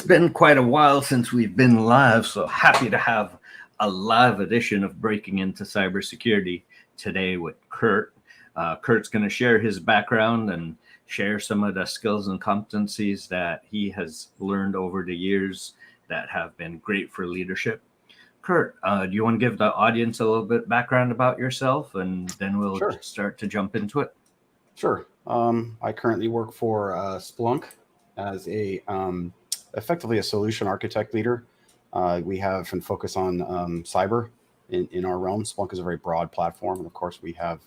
been quite a while since we've been live, so happy to have a live edition of Breaking into Cybersecurity today with Kirk. Kurt's going to share his background and share some of the skills and competencies that he has learned over the years that have been great for leadership. Kurt, do you want to give the audience a little bit background about yourself, and then we'll start to jump into it? Sure. I currently work for Splunk as effectively a solution architect leader. We have and focus on cyber in our realm. Splunk is a very broad platform, and of course we have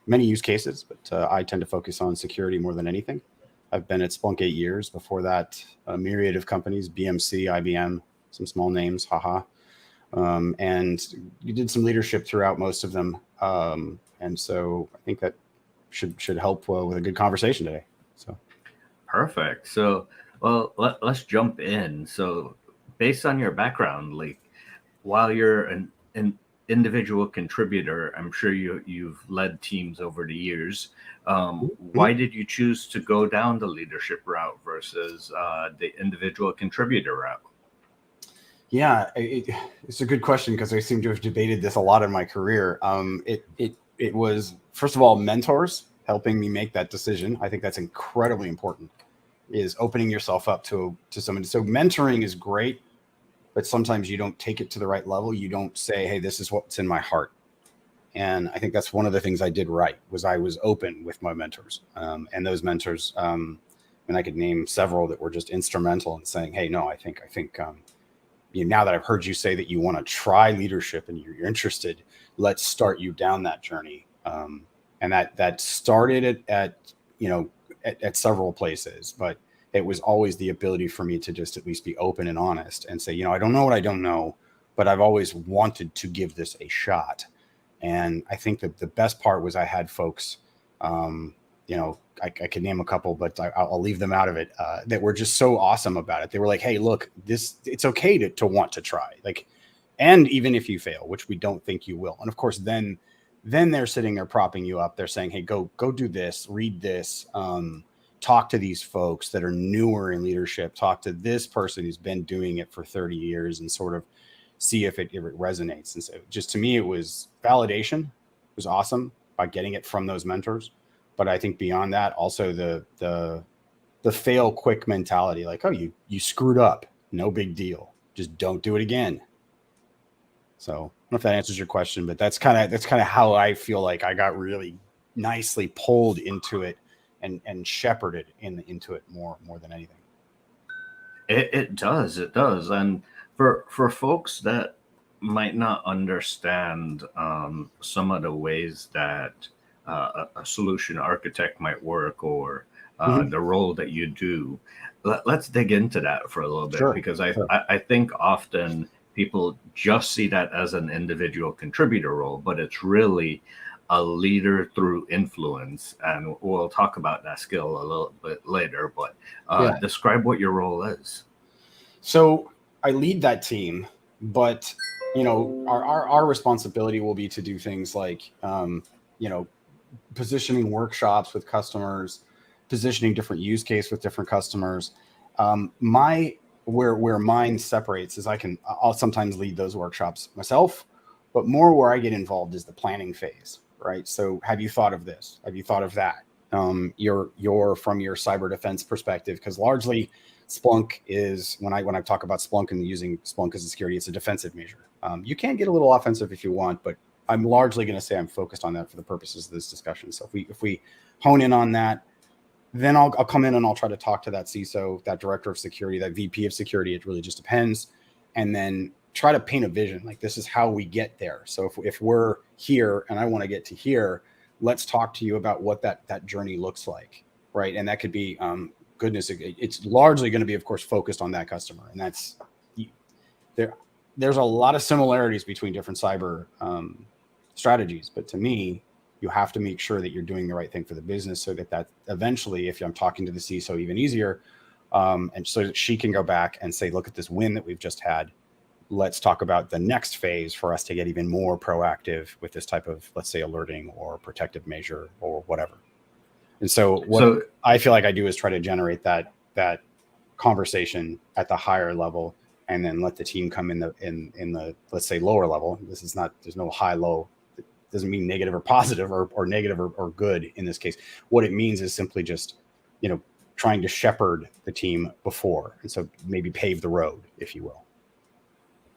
many use cases, but I tend to focus on security more than anything. I've been at Splunk 8 years. Before that, a myriad of companies, BMC, IBM, some small names, and you did some leadership throughout most of them. And so I think that should help with a good conversation today. So perfect. So, well, let's jump in. So based on your background, like while you're an individual contributor, I'm sure you've led teams over the years. Why did you choose to go down the leadership route versus the individual contributor route? Yeah, it's a good question because I seem to have debated this a lot in my career. It was, first of all, mentors helping me make that decision. I think that's incredibly important, is opening yourself up to somebody. So mentoring is great, but sometimes you don't take it to the right level. You don't say, hey, this is what's in my heart. And I think that's one of the things I did right, was I was open with my mentors. And those mentors, and I could name several that were just instrumental in saying, hey, no, I think now that I've heard you say that you want to try leadership and you're interested, let's start you down that journey. And that started at several places, but it was always the ability for me to just at least be open and honest and say, I don't know what I don't know, but I've always wanted to give this a shot. And I think that the best part was I had folks, I could name a couple, but I'll leave them out of it, that were just so awesome about it. They were like, hey, look, it's okay to want to try. And even if you fail, which we don't think you will. And of course, then they're sitting there propping you up. They're saying, hey, go do this, read this, talk to these folks that are newer in leadership, talk to this person who's been doing it for 30 years and sort of see if it resonates. And so just to me, it was validation. It was awesome by getting it from those mentors. But I think beyond that, also the fail quick mentality, like, oh, you screwed up, no big deal, just don't do it again. So I don't know if that answers your question, but that's kind of how I feel like I got really nicely pulled into it and shepherded into it more than anything. It does. And for folks that might not understand some of the ways that a solution architect might work, or the role that you do, let's dig into that for a little bit, because I think often people just see that as an individual contributor role, but it's really a leader through influence. And we'll talk about that skill a little bit later, but describe what your role is. So I lead that team, but our responsibility will be to do things like positioning workshops with customers, positioning different use case with different customers. Where mine separates is I'll sometimes lead those workshops myself, but more where I get involved is the planning phase, right? So have you thought of this? Have you thought of that? You're from your cyber defense perspective, because largely Splunk is, when I talk about Splunk and using Splunk as a security, it's a defensive measure. You can get a little offensive if you want, but I'm largely going to say I'm focused on that for the purposes of this discussion. So if we hone in on that, then I'll come in and I'll try to talk to that CISO, that director of security, that VP of security. It really just depends. And then try to paint a vision. Like, this is how we get there. So if we're here and I want to get to here, let's talk to you about what that journey looks like, right? And that could be, it's largely going to be, of course, focused on that customer. And that's, there's a lot of similarities between different cyber strategies. But to me, you have to make sure that you're doing the right thing for the business, so that eventually, if I'm talking to the CISO, even easier, and so that she can go back and say, look at this win that we've just had. Let's talk about the next phase for us to get even more proactive with this type of, let's say, alerting or protective measure or whatever. And so what I feel like I do is try to generate that conversation at the higher level, and then let the team come in the let's say lower level. This is not, there's no high low. It doesn't mean negative or positive or negative or good in this case. What it means is simply just, trying to shepherd the team before, and so maybe pave the road, if you will.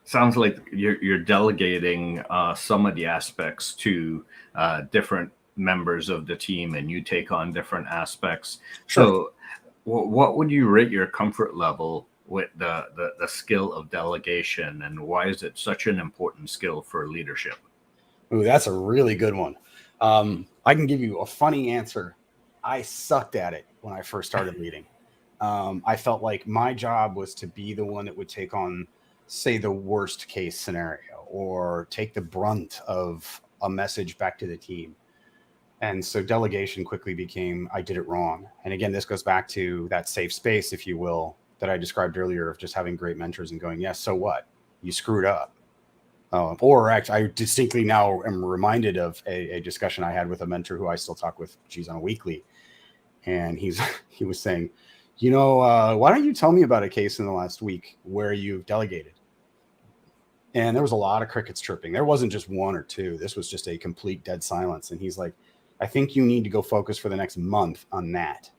Sounds like you're delegating some of the aspects to different members of the team, and you take on different aspects. Sure. So what would you rate your comfort level with the skill of delegation, and why is it such an important skill for leadership? Ooh, that's a really good one. I can give you a funny answer. I sucked at it when I first started leading. I felt like my job was to be the one that would take on, say, the worst case scenario, or take the brunt of a message back to the team. And so delegation quickly became, I did it wrong. And again, this goes back to that safe space, if you will, that I described earlier, of just having great mentors and going, yes, so what? You screwed up. Or actually, I distinctly now am reminded of a discussion I had with a mentor who I still talk with, geez, on a weekly. And he was saying, why don't you tell me about a case in the last week where you've delegated? And there was a lot of crickets chirping. There wasn't just one or two. This was just a complete dead silence. And he's like, I think you need to go focus for the next month on that.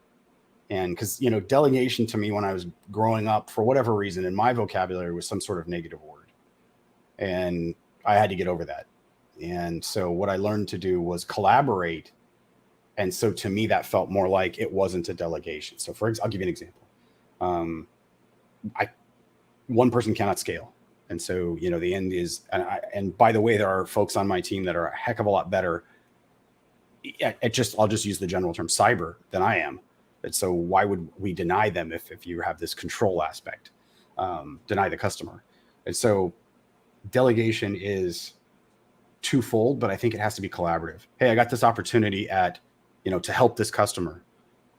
And because, delegation to me when I was growing up, for whatever reason, in my vocabulary was some sort of negative word. And I had to get over that. And so what I learned to do was collaborate. And so to me, that felt more like it wasn't a delegation. So I'll give you an example. One person cannot scale. And so, the end is, and by the way, there are folks on my team that are a heck of a lot better I'll just use the general term cyber than I am. And so why would we deny them if you have this control aspect, deny the customer? And so delegation is twofold, but I think it has to be collaborative. Hey, I got this opportunity to help this customer.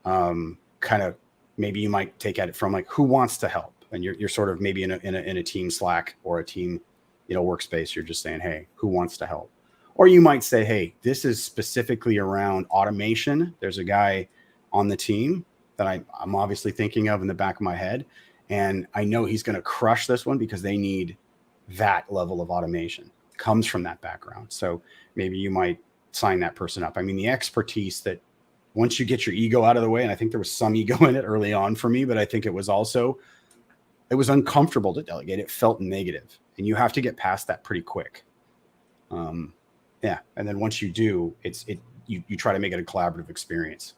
Kind of, maybe you might take at it from like, who wants to help? And you're sort of maybe in a team Slack or a team, workspace. You're just saying, hey, who wants to help? Or you might say, hey, this is specifically around automation. There's a guy on the team that I'm obviously thinking of in the back of my head. And I know he's going to crush this one because they need that level of automation. Comes from that background. So maybe you might sign that person up. I mean, the expertise that once you get your ego out of the way, and I think there was some ego in it early on for me, but I think it was uncomfortable to delegate. It felt negative, and you have to get past that pretty quick. And then once you do, you try to make it a collaborative experience.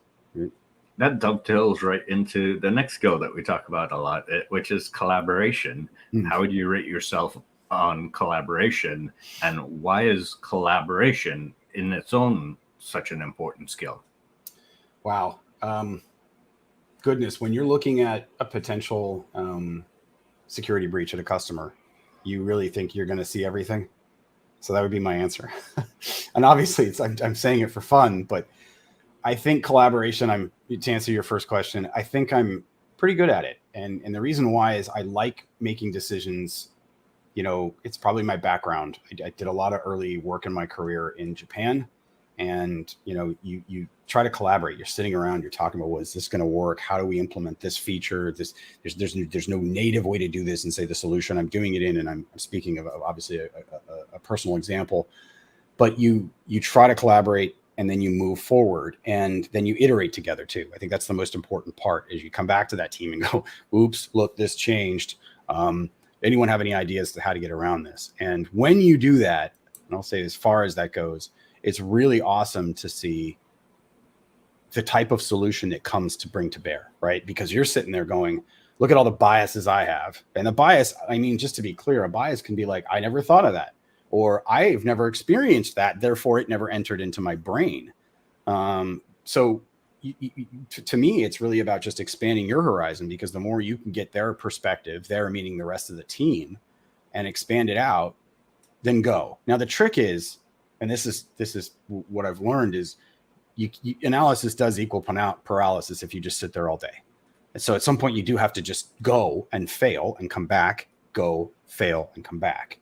That dovetails right into the next skill that we talk about a lot, which is collaboration. How would you rate yourself on collaboration, and why is collaboration in its own such an important skill? Wow. Goodness, when you're looking at a potential security breach at a customer, you really think you're going to see everything? So that would be my answer. And obviously I'm saying it for fun, but I think collaboration, to answer your first question, I think I'm pretty good at it. And the reason why is I like making decisions. It's probably my background. I did a lot of early work in my career in Japan, and, you try to collaborate. You're sitting around, you're talking about, well, is this going to work? How do we implement this feature? There's no native way to do this and say the solution I'm doing it in. And I'm speaking of obviously a personal example, but you try to collaborate, and then you move forward, and then you iterate together too. I think that's the most important part, is you come back to that team and go, oops, look, this changed. Anyone have any ideas to how to get around this? And when you do that, and I'll say as far as that goes, it's really awesome to see the type of solution it comes to bring to bear, right? Because you're sitting there going, look at all the biases I have. And the bias, I mean, just to be clear, a bias can be like, I never thought of that, or I've never experienced that, therefore it never entered into my brain. So to me, it's really about just expanding your horizon, because the more you can get their perspective, their meaning the rest of the team, and expand it out, then go. Now, the trick is, and this is what I've learned, is analysis does equal paralysis if you just sit there all day. And so at some point you do have to just go and fail and come back, go, fail, and come back.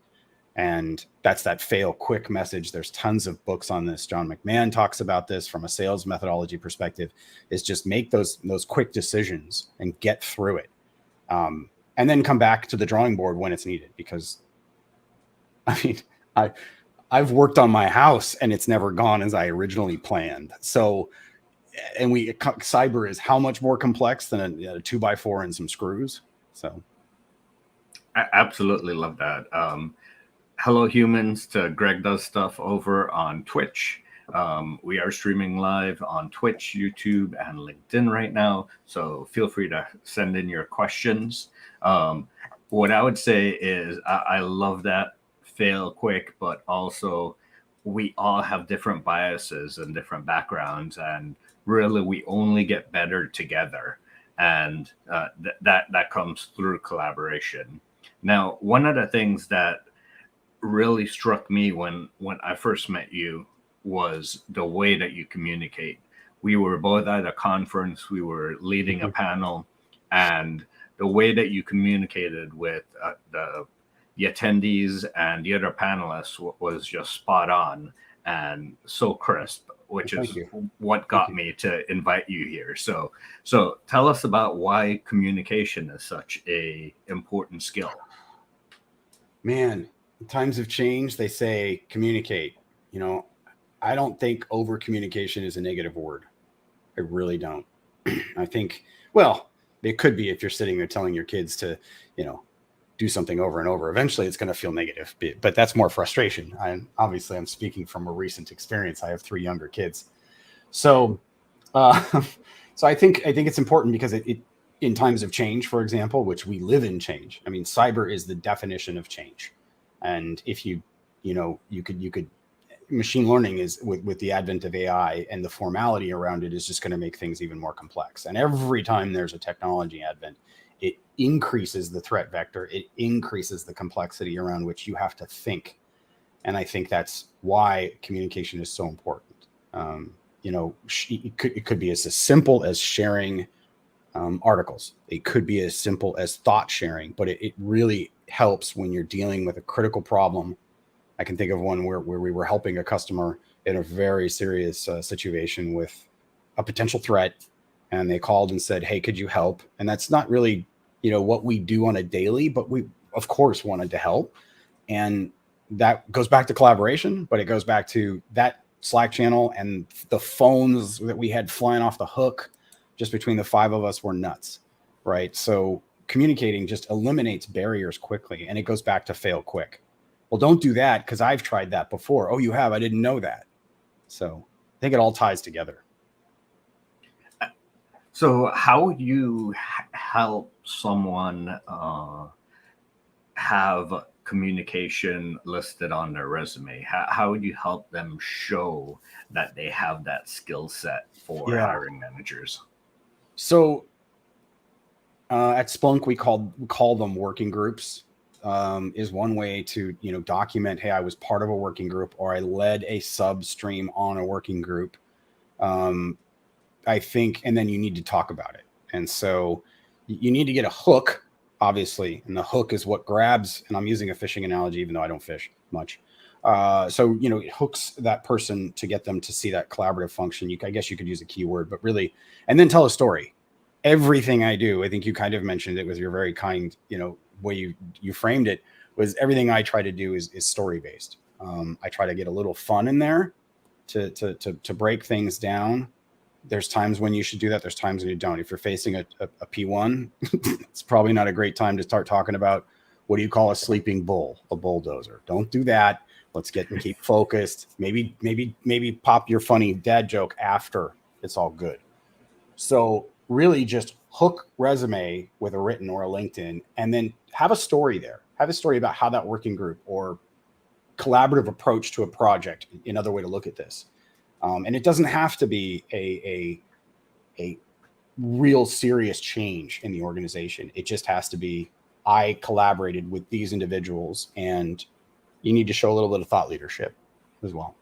And that's that fail quick message. There's tons of books on this. John McMahon talks about this from a sales methodology perspective, is just make those quick decisions and get through it. and then come back to the drawing board when it's needed. Because, I mean, I've worked on my house and it's never gone as I originally planned. So, and cyber is how much more complex than a 2x4 and some screws. So, I absolutely love that. Hello, humans, to Greg Does Stuff over on Twitch. We are streaming live on Twitch, YouTube, and LinkedIn right now. So feel free to send in your questions. What I would say is I love that fail quick, but also we all have different biases and different backgrounds. And really, we only get better together. And that comes through collaboration. Now, one of the things that really struck me when I first met you was the way that you communicate. We were both at a conference, we were leading a panel, and the way that you communicated with the attendees and the other panelists was just spot on and so crisp, which is what got me to invite you here. So tell us about why communication is such a important skill. Man, times have changed. They say communicate. I don't think over communication is a negative word. I really don't. I think, well, it could be if you're sitting there telling your kids to, do something over and over. Eventually it's going to feel negative, but that's more frustration. I'm speaking from a recent experience. I have 3 younger kids. So, so I think it's important because it in times of change, for example, which we live in change. I mean, cyber is the definition of change. And if you could machine learning is with the advent of AI and the formality around it is just going to make things even more complex. And every time there's a technology advent, it increases the threat vector. It increases the complexity around which you have to think. And I think that's why communication is so important. It could be as simple as sharing articles. It could be as simple as thought sharing, but it really helps when you're dealing with a critical problem. I can think of one where we were helping a customer in a very serious situation with a potential threat, and they called and said, "Hey, could you help?" And that's not really, what we do on a daily, but we of course wanted to help. And that goes back to collaboration, but it goes back to that Slack channel and the phones that we had flying off the hook just between the 5 of us were nuts, right? So communicating just eliminates barriers quickly, and it goes back to fail quick. Well, don't do that because I've tried that before. Oh, you have? I didn't know that. So I think it all ties together. So how would you help someone have communication listed on their resume? How would you help them show that they have that skill set for hiring managers? So at Splunk, we call them working groups. Is one way to document, hey, I was part of a working group or I led a sub stream on a working group. I think, and then you need to talk about it. And so you need to get a hook, obviously, and the hook is what grabs, and I'm using a fishing analogy even though I don't fish much. So it hooks that person to get them to see that collaborative function. I guess you could use a keyword, but really, and then tell a story. Everything I do, I think you kind of mentioned it with your very kind, way you framed it, was everything I try to do is story based. I try to get a little fun in there to break things down. There's times when you should do that. There's times when you don't. If you're facing a P1, it's probably not a great time to start talking about what do you call a sleeping bull, a bulldozer. Don't do that. Let's keep focused. Maybe pop your funny dad joke after it's all good. So really just hook resume with a written or a LinkedIn, and then have a story there. Have a story about how that working group or collaborative approach to a project, another way to look at this. And it doesn't have to be a real serious change in the organization. It just has to be, I collaborated with these individuals, and you need to show a little bit of thought leadership as well.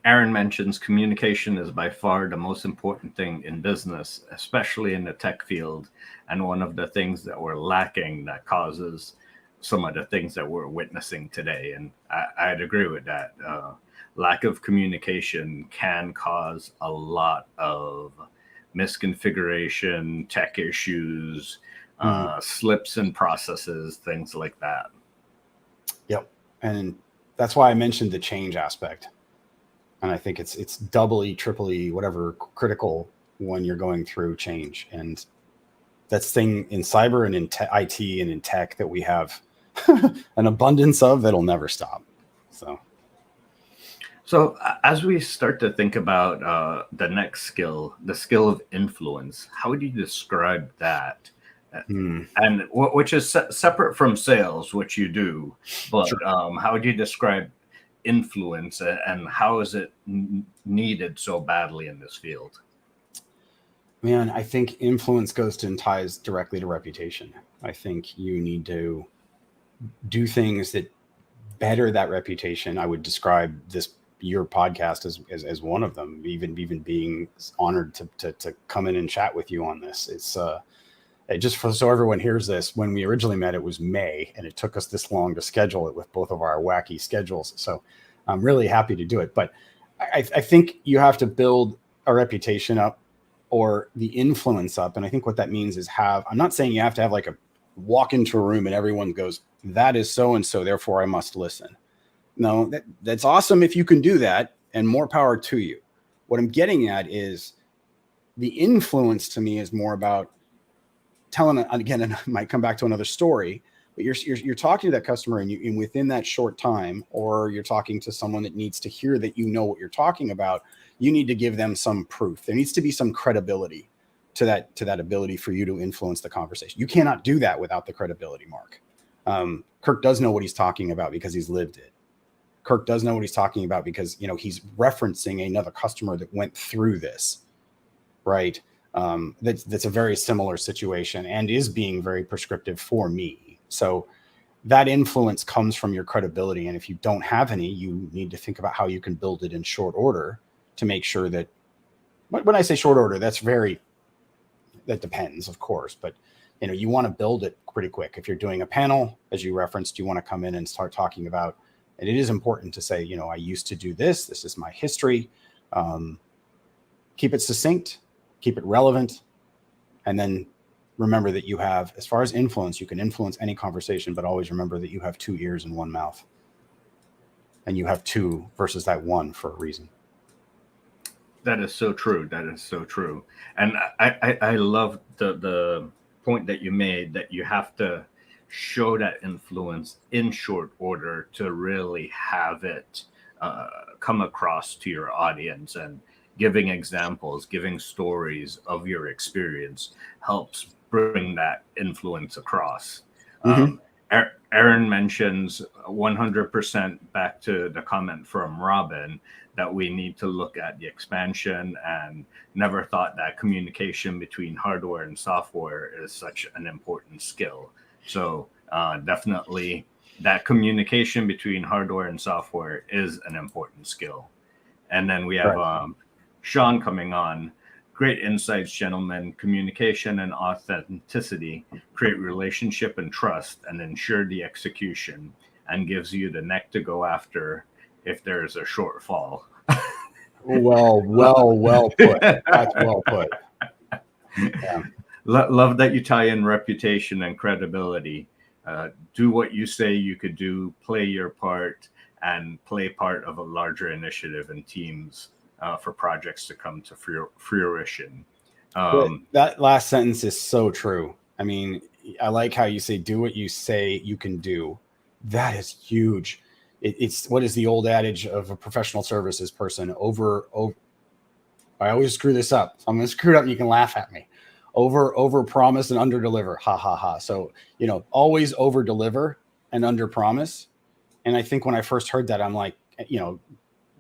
Aaron mentions communication is by far the most important thing in business, especially in the tech field. And one of the things that we're lacking that causes some of the things that we're witnessing today. And I'd agree with that. Lack of communication can cause a lot of misconfiguration, tech issues, slips in processes, things like that. Yep. And that's why I mentioned the change aspect. And I think it's doubly, triply, whatever, critical when you're going through change. And that's thing in cyber and in IT and in tech that we have an abundance of that'll never stop. So as we start to think about the next skill, the skill of influence, how would you describe that? And which is separate from sales, which you do, but Sure. how would you describe influence, and how is it needed so badly in this field? Man, I think influence goes to and ties directly to reputation. I think you need to do things that better that reputation. I would describe your podcast as one of them. Even being honored to come in and chat with you on this. It's just so everyone hears this. When we originally met, it was May, and it took us this long to schedule it with both of our wacky schedules. So I'm really happy to do it. But I think you have to build a reputation up, or the influence up. And I think what that means is I'm not saying you have to have like a walk into a room and everyone goes, that is so-and-so, therefore I must listen. No, that's awesome if you can do that, and more power to you. What I'm getting at is the influence to me is more about telling, again, and I might come back to another story, but you're talking to that customer and within that short time, or you're talking to someone that needs to hear that you know what you're talking about, you need to give them some proof. There needs to be some credibility to that ability for you to influence the conversation. You cannot do that without the credibility, Mark. Kirk does know what he's talking about because he's lived it. Kirk does know what he's talking about because, he's referencing another customer that went through this, right? That's a very similar situation and is being very prescriptive for me. So that influence comes from your credibility. And if you don't have any, you need to think about how you can build it in short order to make sure that, when I say short order, that depends, of course, but you want to build it pretty quick. If you're doing a panel, as you referenced, you want to come in and start talking about, and it is important to say, I used to do this. This is my history. Keep it succinct, keep it relevant, and then remember that you have, as far as influence, you can influence any conversation, but always remember that you have 2 ears and 1 mouth, and you have 2 versus that 1 for a reason. That is so true. That is so true. And I love the point that you made, that you have to show that influence in short order to really have it come across to your audience. And giving examples, giving stories of your experience helps bring that influence across. Mm-hmm. Aaron mentions 100% back to the comment from Robin that we need to look at the expansion, and never thought that communication between hardware and software is such an important skill. So definitely that communication between hardware and software is an important skill. And then we have Sean coming on. Great insights, gentlemen. Communication and authenticity create relationship and trust and ensure the execution, and gives you the neck to go after if there's a shortfall. Well put. That's well put. Yeah. Love that you tie in reputation and credibility. Do what you say you could do, play your part, and play part of a larger initiative and teams for projects to come to fruition. That last sentence is so true. I mean, I like how you say, do what you say you can do. That is huge. It's what is the old adage of a professional services person? Over. I always screw this up. So I'm going to screw it up and you can laugh at me. Over promise and under deliver. Ha ha ha. So, always over deliver and under promise. And I think when I first heard that, I'm like,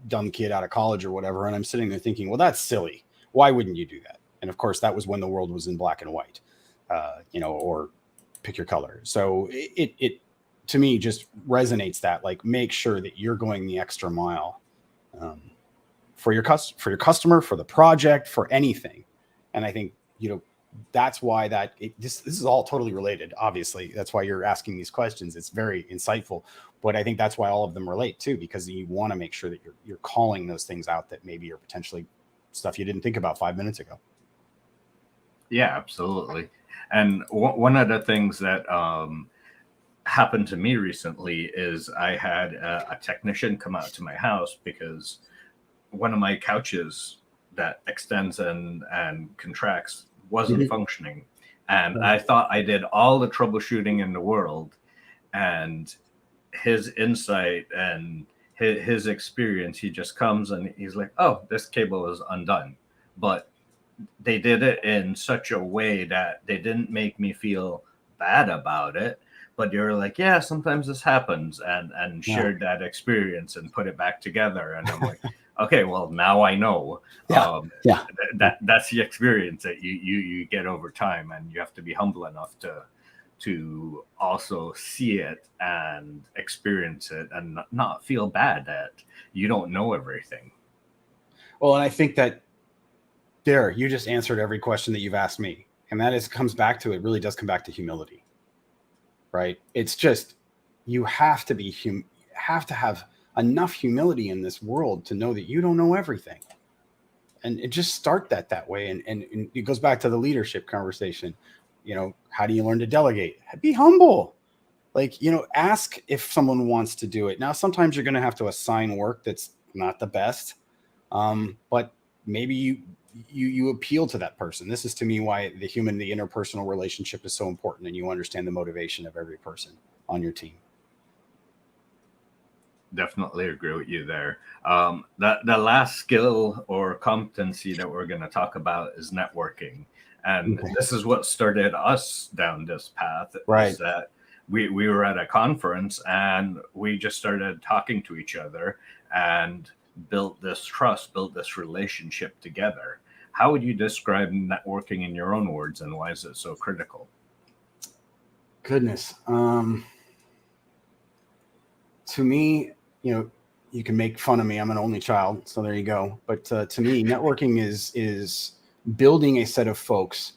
dumb kid out of college or whatever. And I'm sitting there thinking, well, that's silly. Why wouldn't you do that? And of course, that was when the world was in black and white, or pick your color. So it to me just resonates that, like, make sure that you're going the extra mile for your customer, for the project, for anything. And I think, that's why this is all totally related. Obviously, that's why you're asking these questions. It's very insightful, but I think that's why all of them relate too, because you want to make sure that you're calling those things out that maybe are potentially stuff you didn't think about 5 minutes ago. Yeah, absolutely. And one of the things that happened to me recently is I had a technician come out to my house because one of my couches that extends and contracts wasn't functioning. And I thought I did all the troubleshooting in the world. And his insight and his experience, he just comes and he's like, oh, this cable is undone. But they did it in such a way that they didn't make me feel bad about it, but they were like, yeah, sometimes this happens, and shared that experience and put it back together. And I'm like, okay, well, now I know. That's the experience that you get over time, and you have to be humble enough to also see it and experience it and not feel bad that you don't know everything. Well, and I think that you just answered every question that you've asked me. And that it really does come back to humility, right? It's just, you have to have enough humility in this world to know that you don't know everything. And it just start that way. And it goes back to the leadership conversation. How do you learn to delegate? Be humble. Ask if someone wants to do it. Now, sometimes you're going to have to assign work that's not the best. But maybe you appeal to that person. This is, to me, why the interpersonal relationship is so important, and you understand the motivation of every person on your team. Definitely agree with you there. The last skill or competency that we're going to talk about is networking. And this is what started us down this path. Right. Is that we were at a conference and we just started talking to each other and built this trust, built this relationship together. How would you describe networking in your own words, and why is it so critical? Goodness. To me, you can make fun of me. I'm an only child, so there you go. But to me, networking is building a set of folks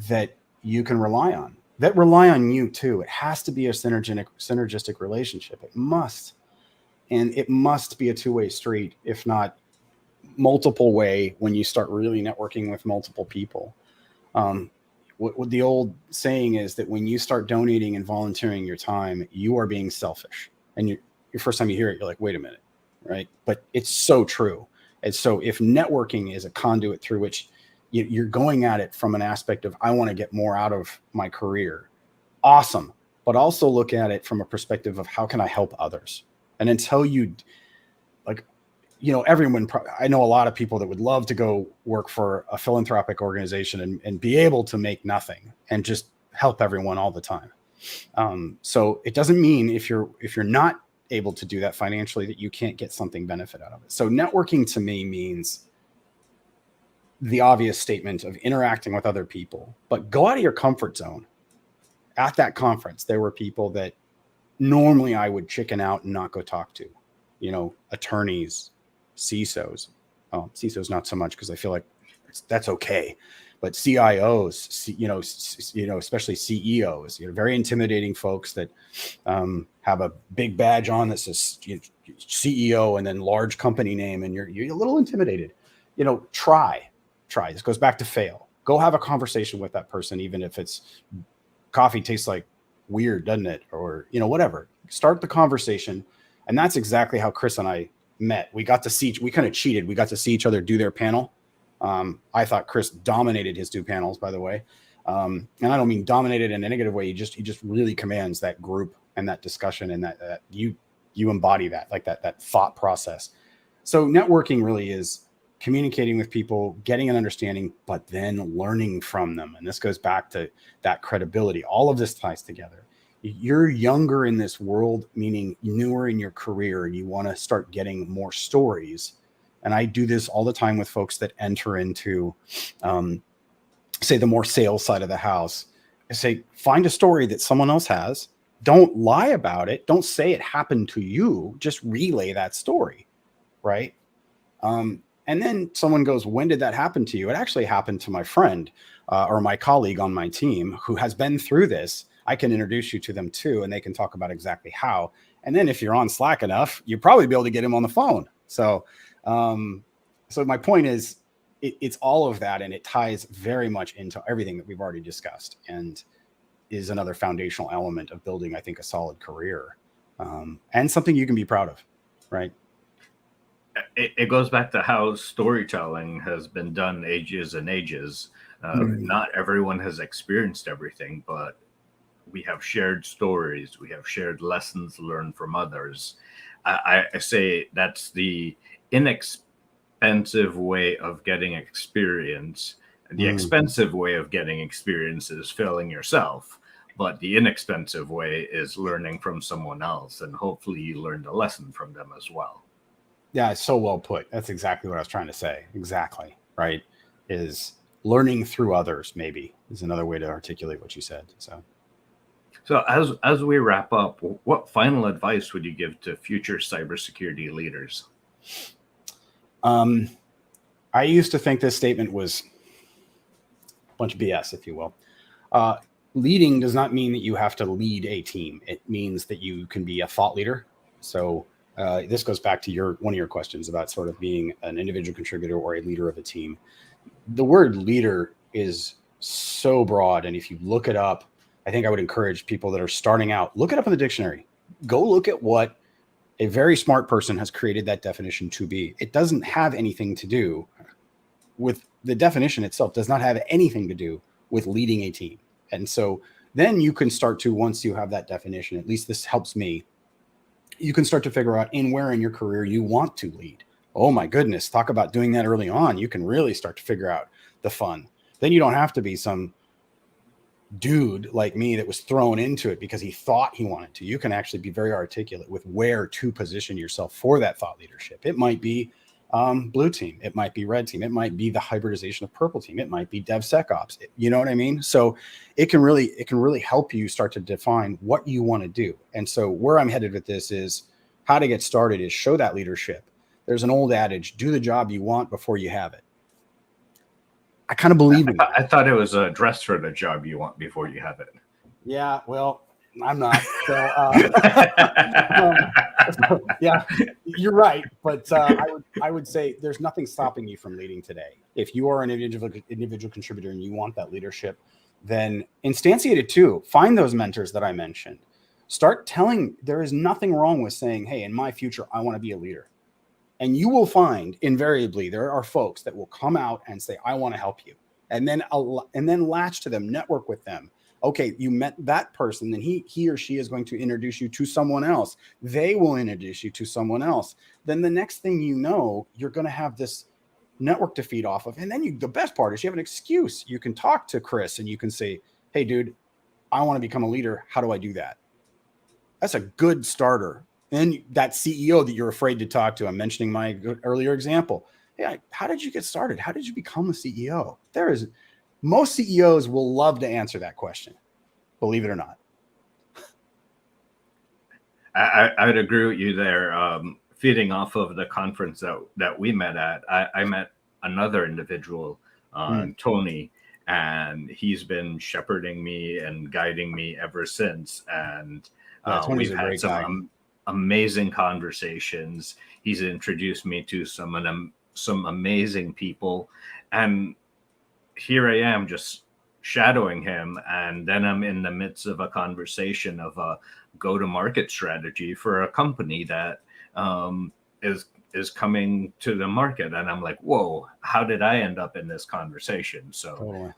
that you can rely on, that rely on you too. It has to be a synergistic relationship. It must. And it must be a two-way street, if not multiple way, when you start really networking with multiple people. What the old saying is that when you start donating and volunteering your time, you are being selfish. And your first time you hear it, you're like, wait a minute, right? But it's so true. And so if networking is a conduit through which you're going at it from an aspect of, I want to get more out of my career, awesome. But also look at it from a perspective of, how can I help others? And until everyone, I know a lot of people that would love to go work for a philanthropic organization and be able to make nothing and just help everyone all the time. So it doesn't mean if you're not able to do that financially that you can't get something benefit out of it. So networking to me means the obvious statement of interacting with other people, but go out of your comfort zone. At that conference, there were people that normally I would chicken out and not go talk to, attorneys, CISOs. CISOs not so much, because I feel like that's okay, but CIOs, especially CEOs, very intimidating folks that have a big badge on that says CEO and then large company name, and you're a little intimidated. Try. This goes back to fail. Go have a conversation with that person, even if it's coffee tastes like weird, doesn't it? Or, whatever. Start the conversation. And that's exactly how Chris and I met. We kind of cheated. We got to see each other do their panel. I thought Chris dominated his two panels, by the way. And I don't mean dominated in a negative way. He just really commands that group and that discussion, and that you embody that, like that thought process. So networking really is communicating with people, getting an understanding, but then learning from them. And this goes back to that credibility. All of this ties together. You're younger in this world, meaning newer in your career, and you want to start getting more stories. And I do this all the time with folks that enter into, say, the more sales side of the house. I say, find a story that someone else has. Don't lie about it. Don't say it happened to you. Just relay that story, right? And then someone goes, when did that happen to you? It actually happened to my friend or my colleague on my team who has been through this. I can introduce you to them too, and they can talk about exactly how. And then if you're on Slack enough, you'll probably be able to get him on the phone. So my point is, it's all of that, and it ties very much into everything that we've already discussed, and is another foundational element of building, I think, a solid career, and something you can be proud of, right? It goes back to how storytelling has been done ages and ages. Not everyone has experienced everything, but we have shared stories. We have shared lessons learned from others. I say that's the inexpensive way of getting experience. The expensive way of getting experience is failing yourself. But the inexpensive way is learning from someone else. And hopefully you learned a lesson from them as well. Yeah, it's so well put. That's exactly what I was trying to say. Exactly. Right. Is learning through others, maybe, is another way to articulate what you said. So as we wrap up, what final advice would you give to future cybersecurity leaders? I used to think this statement was a bunch of BS, if you will. Leading does not mean that you have to lead a team. It means that you can be a thought leader. So this goes back to one of your questions about sort of being an individual contributor or a leader of a team. The word leader is so broad. And if you look it up, I think I would encourage people that are starting out, look it up in the dictionary. Go look at what a very smart person has created that definition to be. It doesn't have anything to do with the definition itself, does not have anything to do with leading a team. And so then you can start to, once you have that definition, at least this helps me, you can start to figure out where in your career you want to lead. Oh my goodness, talk about doing that early on. You can really start to figure out the fun. Then you don't have to be some dude like me that was thrown into it because he thought he wanted to. You can actually be very articulate with where to position yourself for that thought leadership. It might be blue team. It might be red team. It might be the hybridization of purple team. It might be DevSecOps. You know what I mean? So it can really help you start to define what you want to do. And so where I'm headed with this is how to get started is show that leadership. There's an old adage, do the job you want before you have it. I kind of believe in that. I thought it was a dress for the job you want before you have it. Yeah, well, I'm not. So, yeah, you're right. But I would say there's nothing stopping you from leading today. If you are an individual contributor and you want that leadership, then instantiate it too. Find those mentors that I mentioned. Start telling, there is nothing wrong with saying, hey, in my future, I want to be a leader. And you will find invariably there are folks that will come out and say, I want to help you. And then latch to them, network with them. Okay, you met that person, then he or she is going to introduce you to someone else. They will introduce you to someone else. Then the next thing you know, you're going to have this network to feed off of. And then the best part is you have an excuse. You can talk to Chris and you can say, hey, dude, I want to become a leader. How do I do that? That's a good starter. And that CEO that you're afraid to talk to, I'm mentioning my earlier example. Hey, how did you get started? How did you become a CEO? Most CEOs will love to answer that question, believe it or not. I would agree with you there. Feeding off of the conference that we met at, I met another individual, Tony, and he's been shepherding me and guiding me ever since. And we've had some amazing conversations. He's introduced me to some amazing people, and here I am just shadowing him, and then I'm in the midst of a conversation of a go-to-market strategy for a company that is coming to the market, and I'm like, whoa, how did I end up in this conversation? So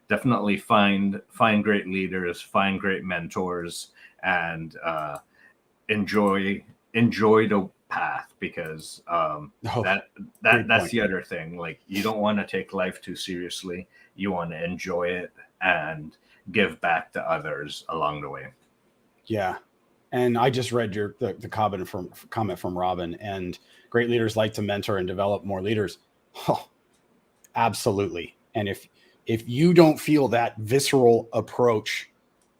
definitely find great leaders, find great mentors, and enjoy the path, because that's the other thing. Like, you don't want to take life too seriously. You want to enjoy it and give back to others along the way. Yeah. And I just read the comment from Robin, and great leaders like to mentor and develop more leaders. Oh, absolutely. And if you don't feel that visceral approach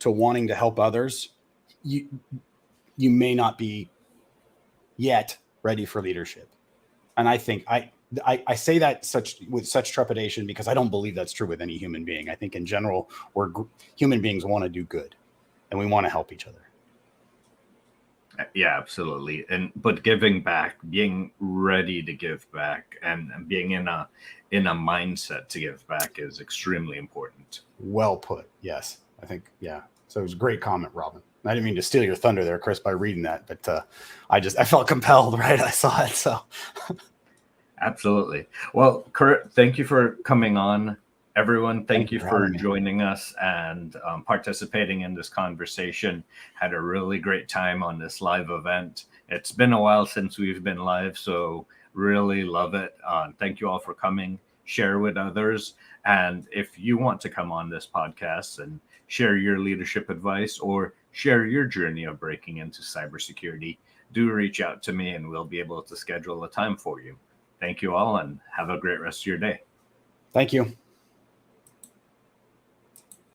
to wanting to help others, you may not be yet ready for leadership. And I think I say that with such trepidation because I don't believe that's true with any human being. I think in general, human beings want to do good and we want to help each other. Yeah, absolutely. But giving back, being ready to give back, and being in a mindset to give back is extremely important. Well put. Yes, I think, yeah. So it was a great comment, Robin. I didn't mean to steal your thunder there, Chris, by reading that, but I felt compelled, right? I saw it. So Absolutely. Well, Kurt, thank you for coming on. Everyone, thank you for for having me. joining us and participating in this conversation. Had a really great time on this live event. It's been a while since we've been live, so really love it. Thank you all for coming. Share with others. And if you want to come on this podcast and share your leadership advice or share your journey of breaking into cybersecurity, do reach out to me and we'll be able to schedule a time for you. Thank you all and have a great rest of your day. Thank you.